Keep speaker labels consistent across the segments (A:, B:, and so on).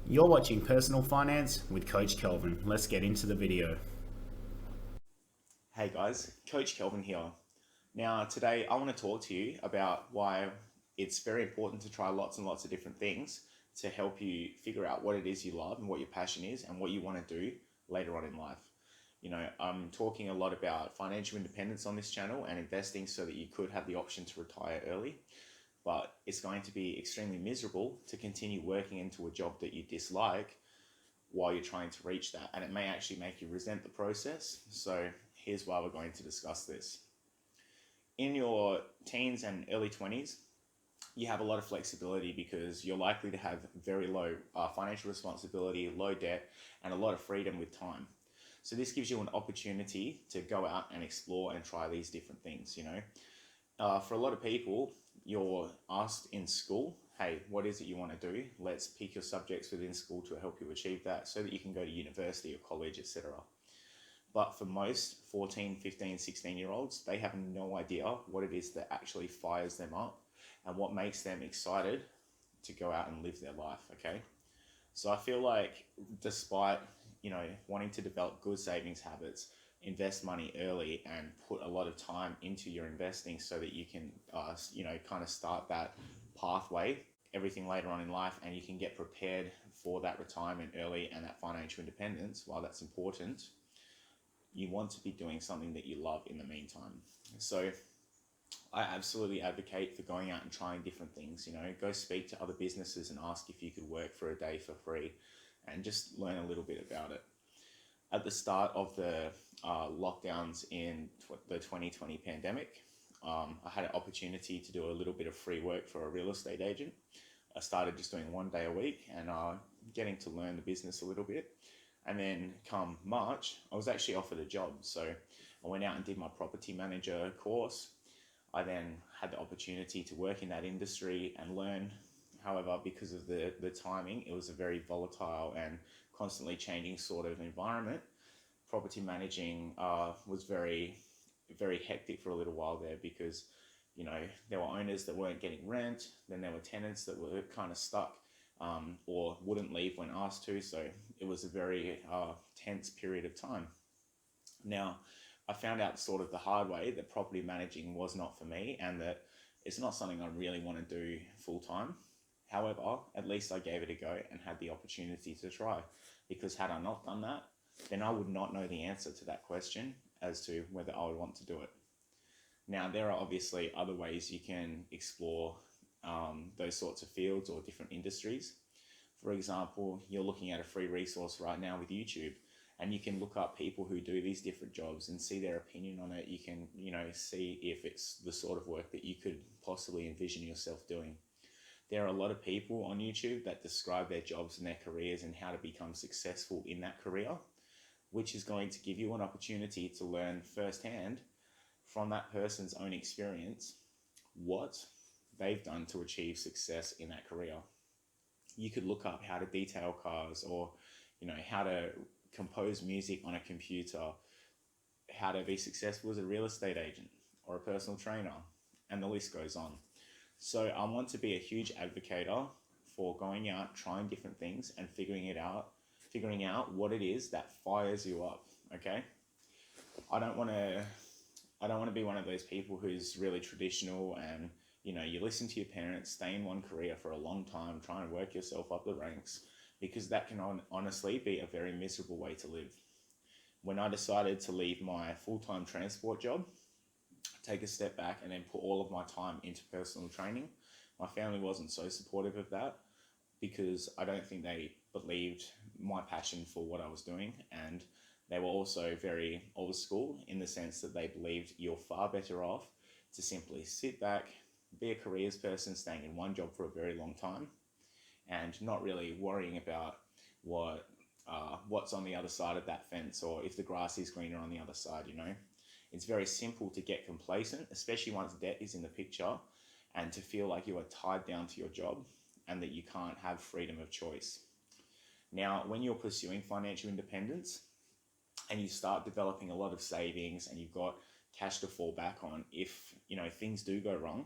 A: You're watching Personal Finance with Coach Kelvin. Let's get into the video.
B: Hey guys, Coach Kelvin here. Now, today I want to talk to you about why it's very important to try lots and lots of different things to help you figure out what it is you love and what your passion is and what you want to do later on in life. I'm talking a lot about financial independence on this channel and investing so that you could have the option to retire early, but it's going to be extremely miserable to continue working into a job that you dislike while you're trying to reach that, and it may actually make you resent the process. So here's why we're going to discuss this. In your teens and early 20s, you have a lot of flexibility because you're likely to have very low financial responsibility, low debt, and a lot of freedom with time. So this gives you an opportunity to go out and explore and try these different things. For a lot of people, you're asked in school, hey, what is it you want to do? Let's pick your subjects within school to help you achieve that so that you can go to university or college, etc. But for most 14, 15, 16-year-olds, they have no idea what it is that actually fires them up and what makes them excited to go out and live their life, okay? So I feel like despite, wanting to develop good savings habits, invest money early and put a lot of time into your investing so that you can, kind of start that pathway, everything later on in life, and you can get prepared for that retirement early and that financial independence. While that's important, you want to be doing something that you love in the meantime. So I absolutely advocate for going out and trying different things. Go speak to other businesses and ask if you could work for a day for free and just learn a little bit about it. At the start of the lockdowns in the 2020 pandemic, I had an opportunity to do a little bit of free work for a real estate agent. I started just doing 1 day a week and getting to learn the business a little bit. And then come March, I was actually offered a job. So I went out and did my property manager course. I then had the opportunity to work in that industry and learn. However, because of the timing, it was a very volatile and constantly changing sort of environment. Property managing was very, very hectic for a little while there because, there were owners that weren't getting rent. Then there were tenants that were kind of stuck or wouldn't leave when asked to. So it was a very tense period of time. Now, I found out sort of the hard way that property managing was not for me and that it's not something I really want to do full time. However, at least I gave it a go and had the opportunity to try, because had I not done that, then I would not know the answer to that question as to whether I would want to do it. Now, there are obviously other ways you can explore those sorts of fields or different industries. For example, you're looking at a free resource right now with YouTube, and you can look up people who do these different jobs and see their opinion on it. You can, see if it's the sort of work that you could possibly envision yourself doing. There are a lot of people on YouTube that describe their jobs and their careers and how to become successful in that career, which is going to give you an opportunity to learn firsthand from that person's own experience what they've done to achieve success in that career. You could look up how to detail cars, or how to compose music on a computer, how to be successful as a real estate agent or a personal trainer, and the list goes on. So I want to be a huge advocate for going out, trying different things and figuring out what it is that fires you up. Okay, I don't want to be one of those people who's really traditional and you listen to your parents, stay in one career for a long time, trying to work yourself up the ranks, because that can honestly be a very miserable way to live. When I decided to leave my full-time transport job, take a step back and then put all of my time into personal training, my family wasn't so supportive of that because I don't think they believed my passion for what I was doing, and they were also very old school in the sense that they believed you're far better off to simply sit back, be a careers person, staying in one job for a very long time and not really worrying about what's on the other side of that fence, or if the grass is greener on the other side. It's very simple to get complacent, especially once debt is in the picture, and to feel like you are tied down to your job and that you can't have freedom of choice. Now, when you're pursuing financial independence and you start developing a lot of savings and you've got cash to fall back on if things do go wrong,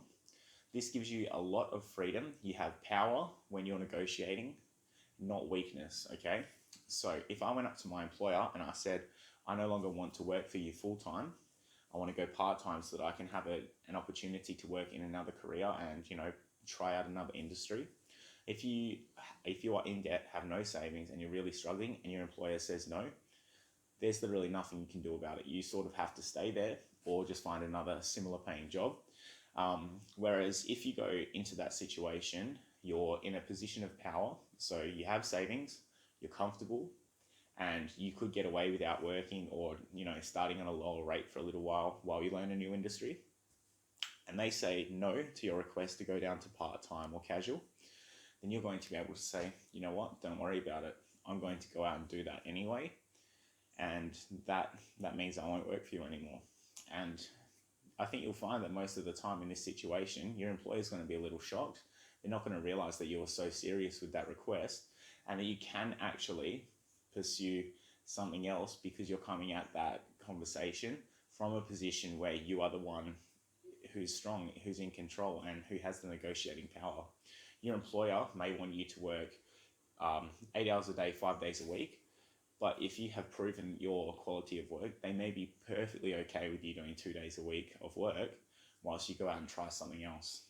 B: this gives you a lot of freedom. You have power when you're negotiating. not weakness, okay? So if I went up to my employer and I said, I no longer want to work for you full time, I want to go part time so that I can have an opportunity to work in another career and, try out another industry. If you are in debt, have no savings, and you're really struggling, and your employer says no, there's really nothing you can do about it. You sort of have to stay there or just find another similar paying job. Whereas if you go into that situation, you're in a position of power. So you have savings, you're comfortable, and you could get away without working or, starting on a lower rate for a little while you learn a new industry. And they say no to your request to go down to part-time or casual, then you're going to be able to say, you know what, don't worry about it. I'm going to go out and do that anyway. And that means I won't work for you anymore. And I think you'll find that most of the time in this situation, your employer is going to be a little shocked. They're not going to realize that you were so serious with that request and that you can actually pursue something else because you're coming at that conversation from a position where you are the one who's strong, who's in control, and who has the negotiating power. Your employer may want you to work 8 hours a day, 5 days a week, but if you have proven your quality of work, they may be perfectly okay with you doing 2 days a week of work whilst you go out and try something else.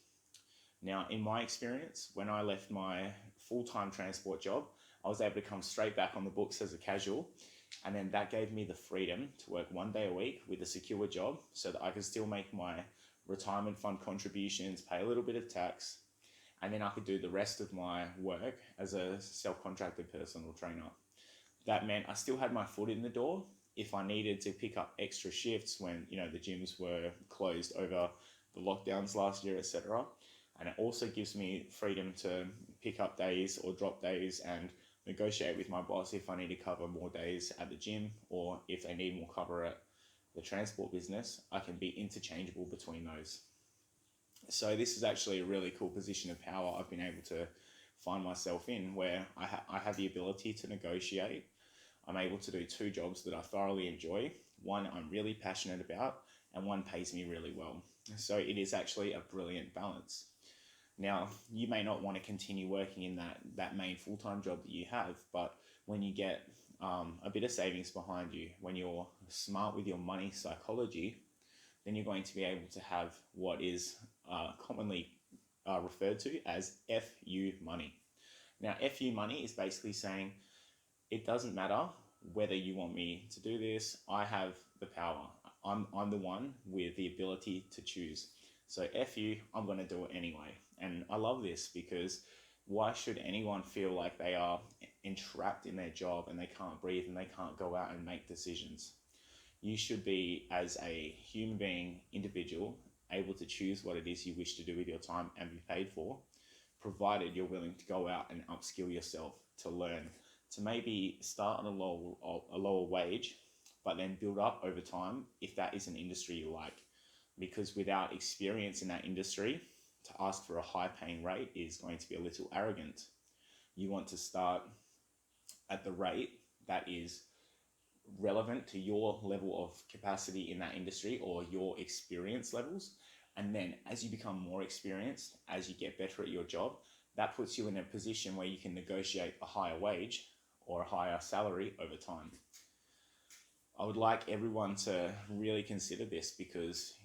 B: Now, in my experience, when I left my full-time transport job, I was able to come straight back on the books as a casual, and then that gave me the freedom to work 1 day a week with a secure job so that I could still make my retirement fund contributions, pay a little bit of tax, and then I could do the rest of my work as a self-contracted personal trainer. That meant I still had my foot in the door if I needed to pick up extra shifts when, the gyms were closed over the lockdowns last year, etc. And it also gives me freedom to pick up days or drop days and negotiate with my boss if I need to cover more days at the gym or if they need more cover at the transport business. I can be interchangeable between those. So this is actually a really cool position of power I've been able to find myself in, where I have the ability to negotiate. I'm able to do two jobs that I thoroughly enjoy. One I'm really passionate about, and one pays me really well. So it is actually a brilliant balance. Now, you may not want to continue working in that main full-time job that you have, but when you get a bit of savings behind you, when you're smart with your money psychology, then you're going to be able to have what is commonly referred to as FU money. Now, FU money is basically saying, it doesn't matter whether you want me to do this, I have the power. I'm the one with the ability to choose. So FU, I'm going to do it anyway. And I love this because why should anyone feel like they are entrapped in their job and they can't breathe and they can't go out and make decisions? You should be, as a human being, individual, able to choose what it is you wish to do with your time and be paid for, provided you're willing to go out and upskill yourself, to learn, to maybe start on a lower wage, but then build up over time if that is an industry you like. Because without experience in that industry, to ask for a high paying rate is going to be a little arrogant. You want to start at the rate that is relevant to your level of capacity in that industry or your experience levels. And then as you become more experienced, as you get better at your job, that puts you in a position where you can negotiate a higher wage or a higher salary over time. I would like everyone to really consider this because,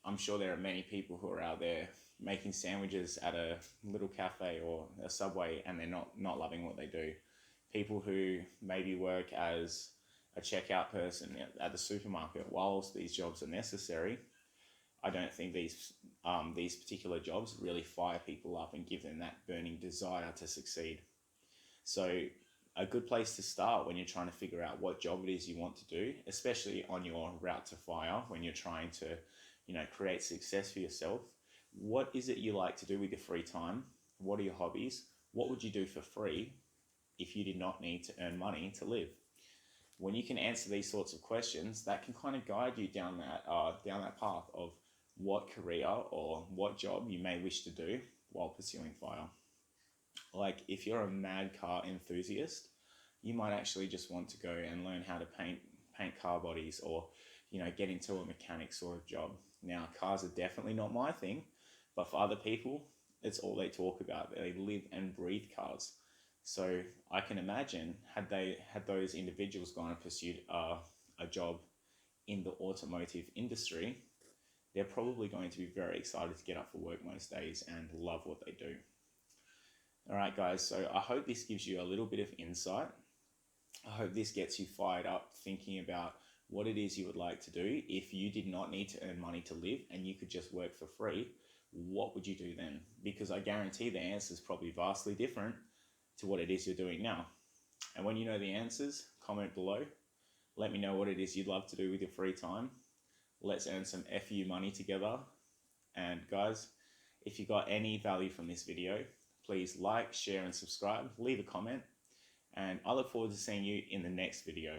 B: I'm sure there are many people who are out there making sandwiches at a little cafe or a Subway and they're not loving what they do. People who maybe work as a checkout person at the supermarket, whilst these jobs are necessary, I don't think these particular jobs really fire people up and give them that burning desire to succeed. So a good place to start when you're trying to figure out what job it is you want to do, especially on your route to fire, when you're trying to, create success for yourself. What is it you like to do with your free time? What are your hobbies? What would you do for free if you did not need to earn money to live? When you can answer these sorts of questions, that can kind of guide you down that path of what career or what job you may wish to do while pursuing fire. Like if you're a mad car enthusiast, you might actually just want to go and learn how to paint car bodies or, get into a mechanic sort of job. Now, cars are definitely not my thing, but for other people, it's all they talk about. They live and breathe cars. So I can imagine had those individuals gone and pursued a job in the automotive industry, they're probably going to be very excited to get up for work most days and love what they do. All right, guys, so I hope this gives you a little bit of insight. I hope this gets you fired up thinking about what it is you would like to do. If you did not need to earn money to live and you could just work for free, what would you do then? Because I guarantee the answer is probably vastly different to what it is you're doing now. And when you know the answers, comment below. Let me know what it is you'd love to do with your free time. Let's earn some FU money together. And guys, if you got any value from this video, please like, share, and subscribe. Leave a comment. And I look forward to seeing you in the next video.